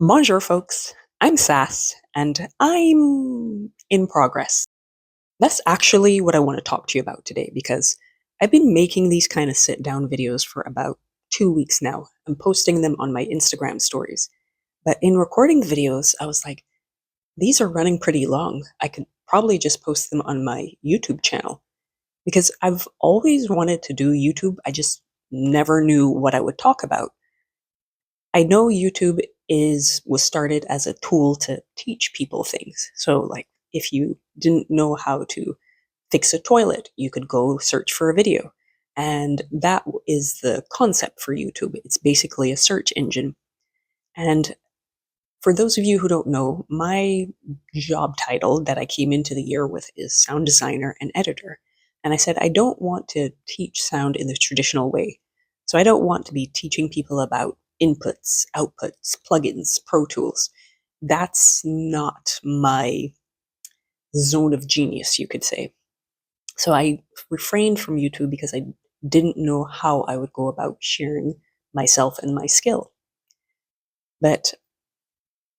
Bonjour, folks. I'm Sass, and I'm in progress. That's actually what I want to talk to you about today because I've been making these kind of sit down videos for about 2 weeks now. I'm posting them on my Instagram stories. But in recording the videos, I was like, these are running pretty long. I could probably just post them on my YouTube channel because I've always wanted to do YouTube. I just never knew what I would talk about. I know YouTube was started as a tool to teach people things. So like if you didn't know how to fix a toilet, you could go search for a video. And that is the concept for YouTube. It's basically a search engine. And for those of you who don't know, my job title that I came into the year with is sound designer and editor. And I said, I don't want to teach sound in the traditional way. So I don't want to be teaching people about inputs, outputs, plugins, Pro Tools. That's not my zone of genius, you could say. So I refrained from YouTube because I didn't know how I would go about sharing myself and my skill. But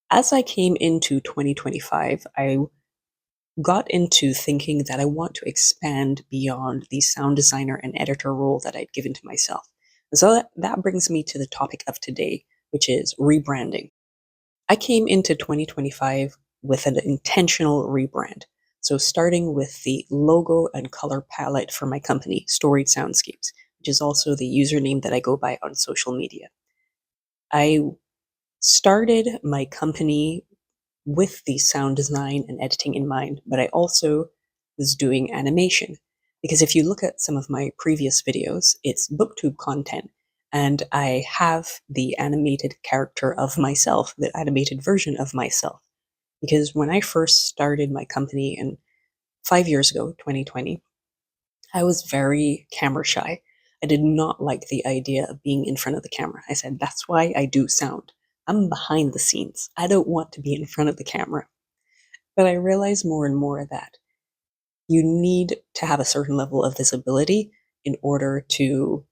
as I came into 2025, I got into thinking that I want to expand beyond the sound designer and editor role that I'd given to myself. And so that brings me to the topic of today, which is rebranding. I came into 2025 with an intentional rebrand. So starting with the logo and color palette for my company, Storied Soundscapes, which is also the username that I go by on social media. I started my company with the sound design and editing in mind, but I also was doing animation. Because if you look at some of my previous videos, it's booktube content, and I have the animated character of myself, the animated version of myself. Because when I first started my company in 5 years ago, 2020, I was very camera shy. I did not like the idea of being in front of the camera. I said, that's why I do sound. I'm behind the scenes. I don't want to be in front of the camera. But I realize more and more that you need to have a certain level of visibility in order to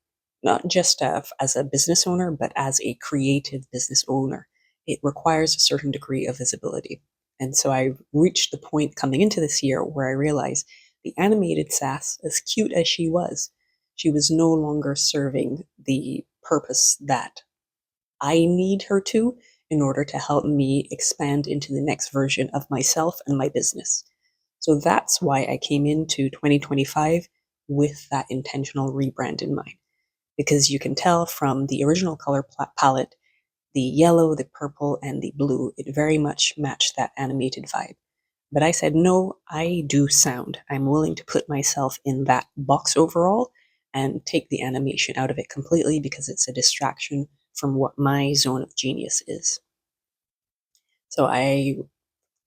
not just have, as a business owner, but as a creative business owner. It requires a certain degree of visibility. And so I reached the point coming into this year where I realized the animated Sass, as cute as she was no longer serving the purpose that I need her to in order to help me expand into the next version of myself and my business. So that's why I came into 2025 with that intentional rebrand in mind. Because you can tell from the original color palette, the yellow, the purple, and the blue, it very much matched that animated vibe. But I said, no, I do sound. I'm willing to put myself in that box overall and take the animation out of it completely because it's a distraction from what my zone of genius is. So I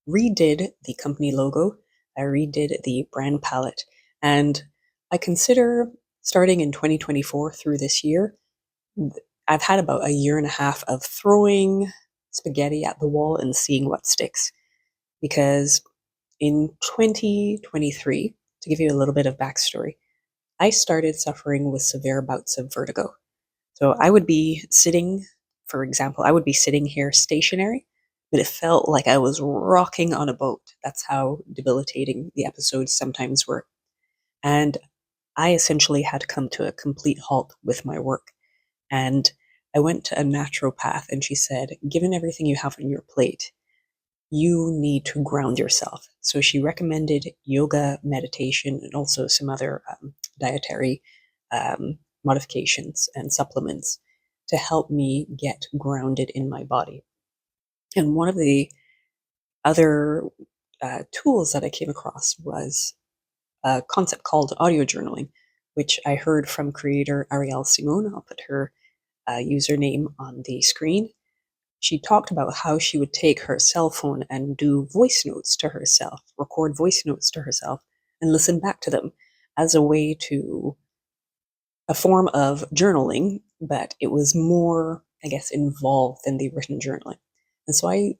redid the company logo, I redid the brand palette, and I consider starting in 2024 through this year, I've had about a year and a half of throwing spaghetti at the wall and seeing what sticks. Because in 2023, to give you a little bit of backstory, I started suffering with severe bouts of vertigo. So I would be sitting, for example, I would be sitting here stationary, but it felt like I was rocking on a boat. That's how debilitating the episodes sometimes were. And I essentially had to come to a complete halt with my work. And I went to a naturopath, and she said, given everything you have on your plate, you need to ground yourself. So she recommended yoga, meditation, and also some other dietary modifications and supplements to help me get grounded in my body. And one of the other tools that I came across was a concept called audio journaling, which I heard from creator Arielle Simone. I'll put her username on the screen. She talked about how she would take her cell phone and do voice notes to herself, record voice notes to herself, and listen back to them as a way to a form of journaling, but it was more, I guess, involved than the written journaling. And so I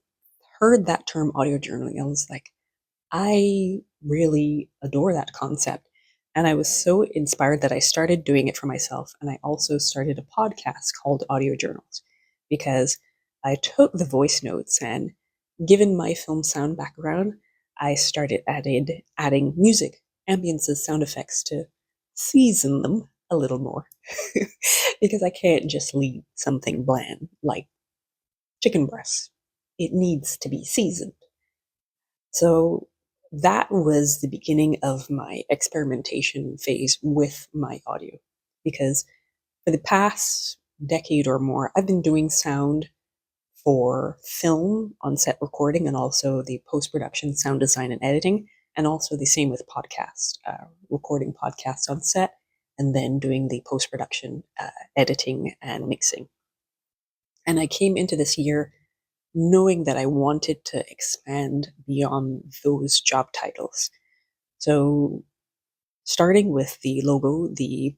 heard that term audio journaling. I was like, I really adore that concept. And I was so inspired that I started doing it for myself. And I also started a podcast called Audio Journals because I took the voice notes and, given my film sound background, I started adding music, ambiences, sound effects to season them a little more. Because I can't just leave something bland like chicken breast. It needs to be seasoned. So that was the beginning of my experimentation phase with my audio. Because for the past decade or more, I've been doing sound for film on set recording and also the post production sound design and editing, and also the same with podcast, recording podcasts on set and then doing the post production editing and mixing. And I came into this year knowing that I wanted to expand beyond those job titles. So, starting with the logo, the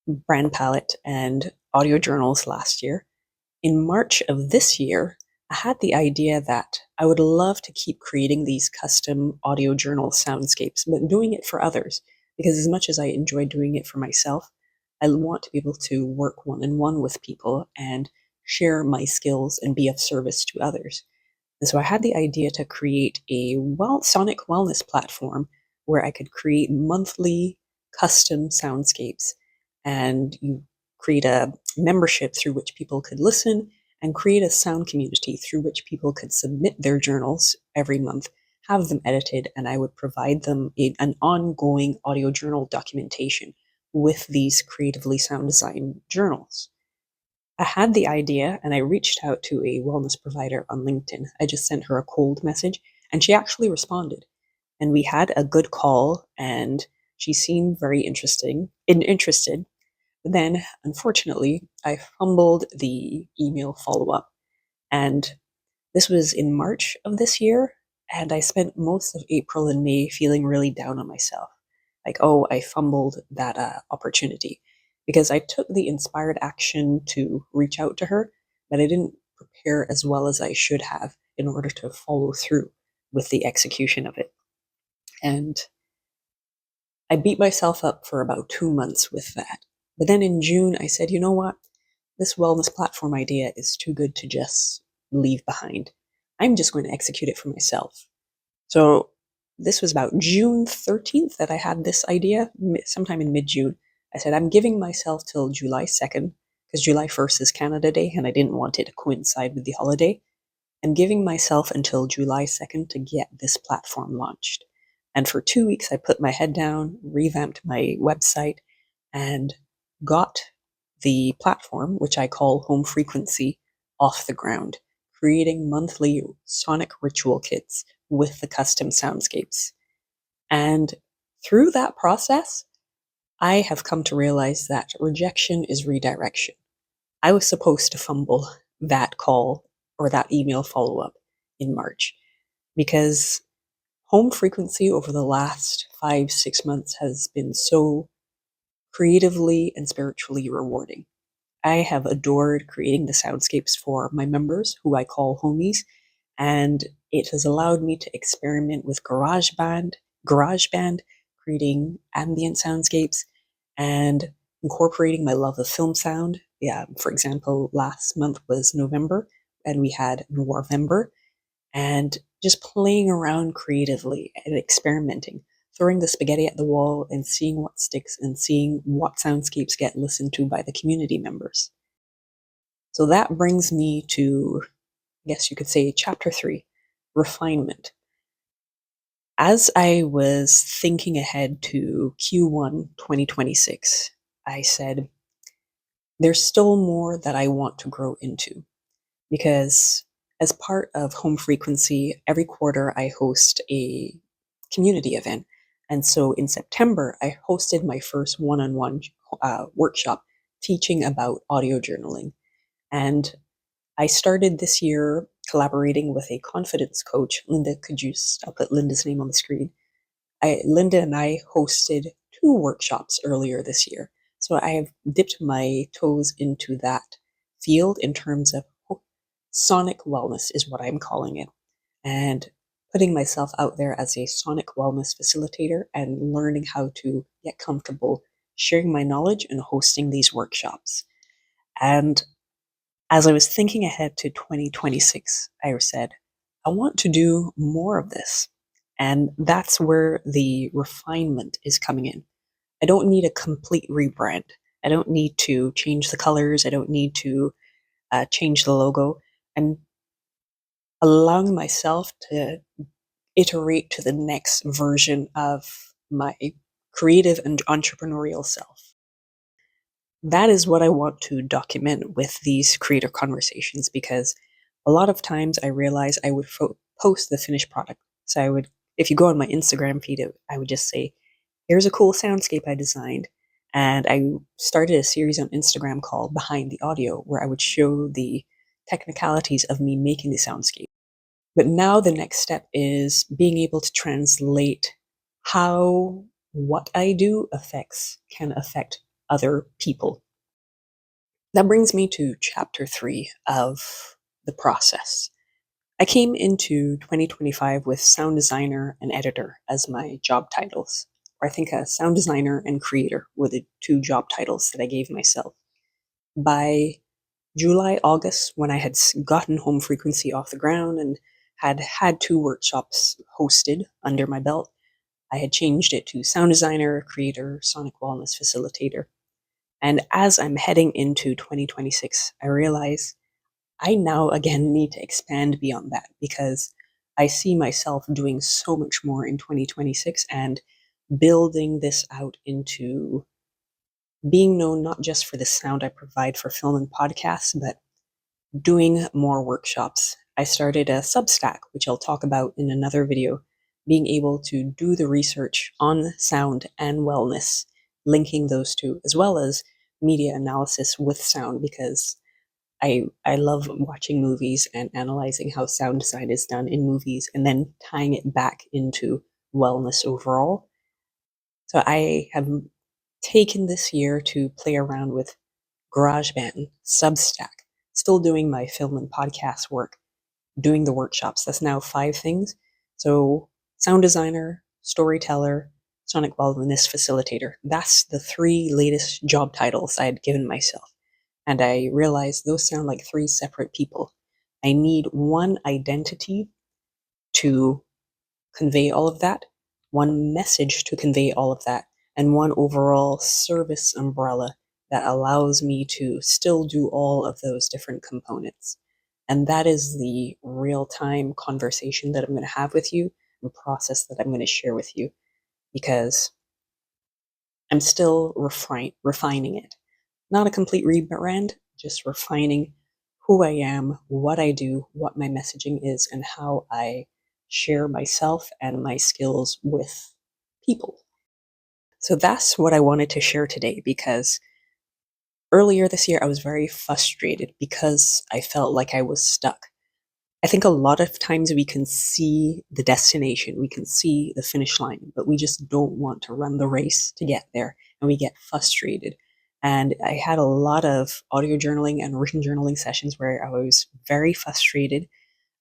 brand palette, and audio journals last year, in March of this year, I had the idea that I would love to keep creating these custom audio journal soundscapes, but doing it for others. Because as much as I enjoy doing it for myself, I want to be able to work one on one with people and share my skills and be of service to others. And so I had the idea to create a sonic wellness platform where I could create monthly custom soundscapes, and you create a membership through which people could listen, and create a sound community through which people could submit their journals every month, have them edited, and I would provide them an ongoing audio journal documentation with these creatively sound designed journals. I had the idea and I reached out to a wellness provider on LinkedIn. I just sent her a cold message and she actually responded. And we had a good call and she seemed very interested. But then, unfortunately, I fumbled the email follow up. And this was in March of this year. And I spent most of April and May feeling really down on myself. Like, oh, I fumbled that opportunity because I took the inspired action to reach out to her, but I didn't prepare as well as I should have in order to follow through with the execution of it. And I beat myself up for about 2 months with that. But then in June, I said, you know what? This wellness platform idea is too good to just leave behind. I'm just going to execute it for myself. So this was about June 13th that I had this idea, sometime in mid-June. I said, I'm giving myself till July 2nd, because July 1st is Canada Day, and I didn't want it to coincide with the holiday. I'm giving myself until July 2nd to get this platform launched. And for 2 weeks, I put my head down, revamped my website, and got the platform, which I call Home Frequency, off the ground, creating monthly sonic ritual kits with the custom soundscapes. And through that process, I have come to realize that rejection is redirection. I was supposed to fumble that call or that email follow up in March because Home Frequency over the last 5-6 months has been so creatively and spiritually rewarding. I have adored creating the soundscapes for my members, who I call homies, and it has allowed me to experiment with GarageBand, creating ambient soundscapes, and incorporating my love of film sound. Yeah, for example, last month was November, and we had Noirvember, and just playing around creatively and experimenting, throwing the spaghetti at the wall and seeing what sticks and seeing what soundscapes get listened to by the community members. So that brings me to, I guess you could say, chapter 3, refinement. As I was thinking ahead to Q1 2026, I said, there's still more that I want to grow into because as part of Home Frequency, every quarter I host a community event. And so in September, I hosted my first one on one workshop teaching about audio journaling. And I started this year collaborating with a confidence coach, Linda. I'll put Linda's name on the screen. Linda and I hosted 2 workshops earlier this year. So I have dipped my toes into that field in terms of sonic wellness is what I'm calling it. And putting myself out there as a sonic wellness facilitator and learning how to get comfortable sharing my knowledge and hosting these workshops. And as I was thinking ahead to 2026, I said, I want to do more of this. And that's where the refinement is coming in. I don't need a complete rebrand. I don't need to change the colors. I don't need to change the logo. I'm allowing myself to iterate to the next version of my creative and entrepreneurial self. That is what I want to document with these creator conversations, because a lot of times I realize I would post the finished product. So I would, if you go on my Instagram feed, I would just say, here's a cool soundscape I designed. And I started a series on Instagram called Behind the Audio, where I would show the technicalities of me making the soundscape. But now the next step is being able to translate how what I do can affect other people. That brings me to chapter 3 of the process. I came into 2025 with sound designer and editor as my job titles. Or I think a sound designer and creator were the two job titles that I gave myself. By July, August, when I had gotten home frequency off the ground and had 2 workshops hosted under my belt, I had changed it to sound designer, creator, sonic wellness facilitator. And as I'm heading into 2026, I realize I now again need to expand beyond that, because I see myself doing so much more in 2026 and building this out into being known not just for the sound I provide for film and podcasts, but doing more workshops. I started a Substack, which I'll talk about in another video, being able to do the research on sound and wellness, linking those two, as well as media analysis with sound, because I love watching movies and analyzing how sound design is done in movies and then tying it back into wellness overall. So I have taken this year to play around with GarageBand, Substack, still doing my film and podcast work, doing the workshops. That's now 5 things. So sound designer, storyteller, sonic wellness facilitator. That's the 3 latest job titles I had given myself. And I realized those sound like 3 separate people. I need one identity to convey all of that, one message to convey all of that, and one overall service umbrella that allows me to still do all of those different components. And that is the real time conversation that I'm going to have with you and process that I'm going to share with you, because I'm still refining it. Not a complete rebrand, just refining who I am, what I do, what my messaging is, and how I share myself and my skills with people. So that's what I wanted to share today, because earlier this year I was very frustrated because I felt like I was stuck. I think a lot of times we can see the destination, we can see the finish line, but we just don't want to run the race to get there, and we get frustrated. And I had a lot of audio journaling and written journaling sessions where I was very frustrated.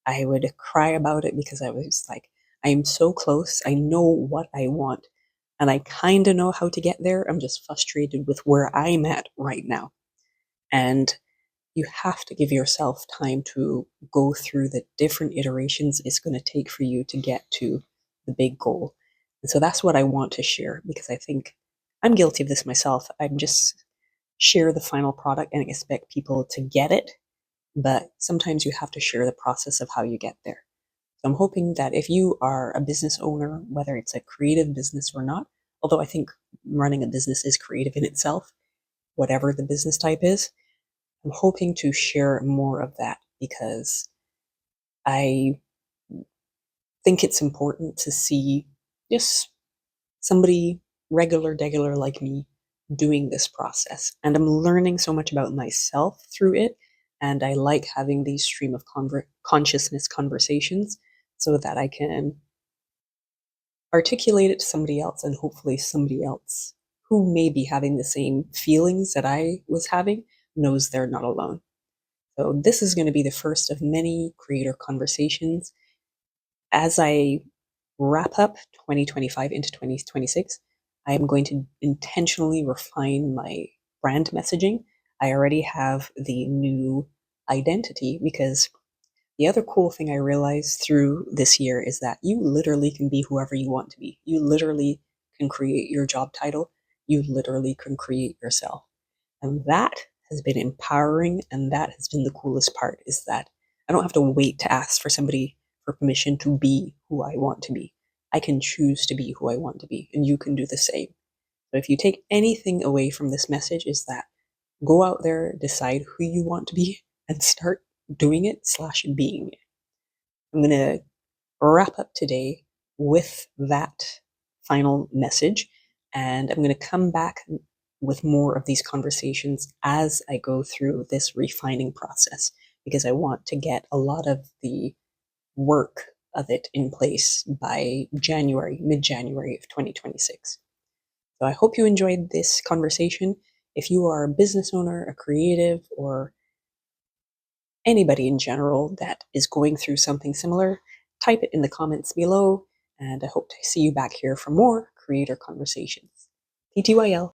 I would cry about it because I was like, I'm so close. I know what I want, and I kind of know how to get there. I'm just frustrated with where I'm at right now. And you have to give yourself time to go through the different iterations it's going to take for you to get to the big goal. And so that's what I want to share, because I think I'm guilty of this myself. I just share the final product and expect people to get it, but sometimes you have to share the process of how you get there. So I'm hoping that if you are a business owner, whether it's a creative business or not, although I think running a business is creative in itself, whatever the business type is, I'm hoping to share more of that, because I think it's important to see just somebody regular like me doing this process. And I'm learning so much about myself through it. And I like having these stream of consciousness conversations so that I can articulate it to somebody else, and hopefully somebody else who may be having the same feelings that I was having knows they're not alone. So this is going to be the first of many creator conversations. As I wrap up 2025 into 2026, I am going to intentionally refine my brand messaging. I already have the new identity, because the other cool thing I realized through this year is that you literally can be whoever you want to be. You literally can create your job title. You literally can create yourself. And that has been empowering, and that has been the coolest part, is that I don't have to wait to ask for somebody for permission to be who I want to be. I can choose to be who I want to be, and you can do the same. So if you take anything away from this message, is that go out there, decide who you want to be, and start doing it slash being it. I'm going to wrap up today with that final message, and I'm going to come back with more of these conversations as I go through this refining process, because I want to get a lot of the work of it in place by January, mid-January of 2026. So I hope you enjoyed this conversation. If you are a business owner, a creative, or anybody in general that is going through something similar, type it in the comments below, and I hope to see you back here for more creator conversations. TTYL.